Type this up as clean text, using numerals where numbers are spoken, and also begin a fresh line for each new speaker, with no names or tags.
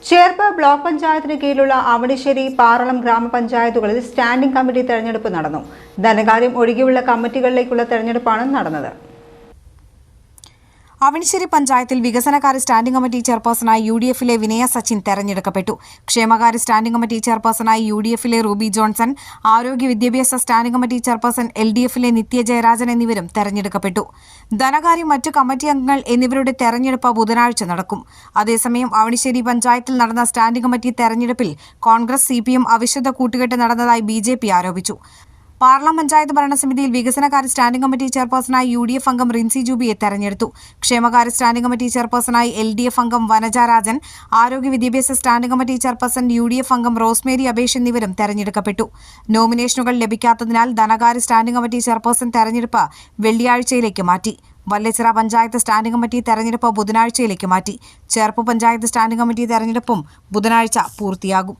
Cherpu block പഞ്ചായത്തിന് കീഴിലുള്ള Avanissery, Paralam ഗ്രാമപഞ്ചായത്തുകളിൽ standing committee തെരഞ്ഞെടുപ്പ് നടന്നു. ധനകാര്യം ഒഴികെയുള്ള കമ്മിറ്റികളിലേക്കുള്ള തെരഞ്ഞെടുപ്പാണ് നടന്നത്.
അവണിശ്ശേരി പഞ്ചായത്തിൽ വികസനകാര്യ സ്റ്റാൻഡിംഗ് കമ്മിറ്റി ചെയർപേഴ്സണായി UDF-ലെ വിനയ സച്ചിൻ തെരഞ്ഞെടുക്കപ്പെട്ടു. ക്ഷേമകാര്യ സ്റ്റാൻഡിംഗ് കമ്മിറ്റി ചെയർപേഴ്സണായി UDF-ലെ റൂബി ജോൺസൺ, ആരോഗ്യ വിദ്യാഭ്യാസ സ്റ്റാൻഡിംഗ് കമ്മിറ്റി ചെയർപേഴ്സൺ LDF-ലെ നിത്യ ജയരാജൻ എന്നിവരും തെരഞ്ഞെടുക്കപ്പെട്ടു. ധനകാര്യം, മറ്റു കമ്മിറ്റി അംഗങ്ങൾ എന്നിവരുടെ തെരഞ്ഞെടുപ്പ് ബുധനാഴ്ച നടക്കും. അതേസമയം അവണിശ്ശേരി പഞ്ചായത്തിൽ നടന്ന സ്റ്റാൻഡിംഗ് കമ്മിറ്റി തെരഞ്ഞെടുപ്പിൽ കോൺഗ്രസ് CPM അവിശുദ്ധ കൂട്ടുകെട്ട് നടന്നതായി BJP ആരോപിച്ചു. പാർലം പഞ്ചായത്ത് ഭരണസമിതിയിൽ വികസനകാര്യ സ്റ്റാൻഡിംഗ് കമ്മിറ്റി ചെയർപേഴ്സണായി UDF അംഗം റിൻസി ജൂബിയെ തെരഞ്ഞെടുത്തു. ക്ഷേമകാര്യ സ്റ്റാൻഡിംഗ് കമ്മിറ്റി ചെയർപേഴ്സണായി LDF അംഗം വനജ രാജൻ, ആരോഗ്യ വിദ്യാഭ്യാസ സ്റ്റാൻഡിംഗ് കമ്മിറ്റി ചെയർപേഴ്സൺ UDF അംഗം റോസ്മേരി അബേഷ് എന്നിവരും തെരഞ്ഞെടുക്കപ്പെട്ടു. നോമിനേഷനുകൾ ലഭിക്കാത്തതിനാൽ ധനകാര്യ സ്റ്റാൻഡിംഗ് കമ്മിറ്റി ചെയർപേഴ്സൺ തെരഞ്ഞെടുപ്പ് വെള്ളിയാഴ്ചയിലേക്ക് മാറ്റി. വല്ലച്ചിറ പഞ്ചായത്ത് സ്റ്റാൻഡിംഗ് കമ്മിറ്റി തെരഞ്ഞെടുപ്പ് ബുധനാഴ്ചയിലേക്ക് മാറ്റി. ചേർപ്പ് പഞ്ചായത്ത് സ്റ്റാൻഡിംഗ് കമ്മിറ്റി തെരഞ്ഞെടുപ്പും ബുധനാഴ്ച പൂർത്തിയാകും.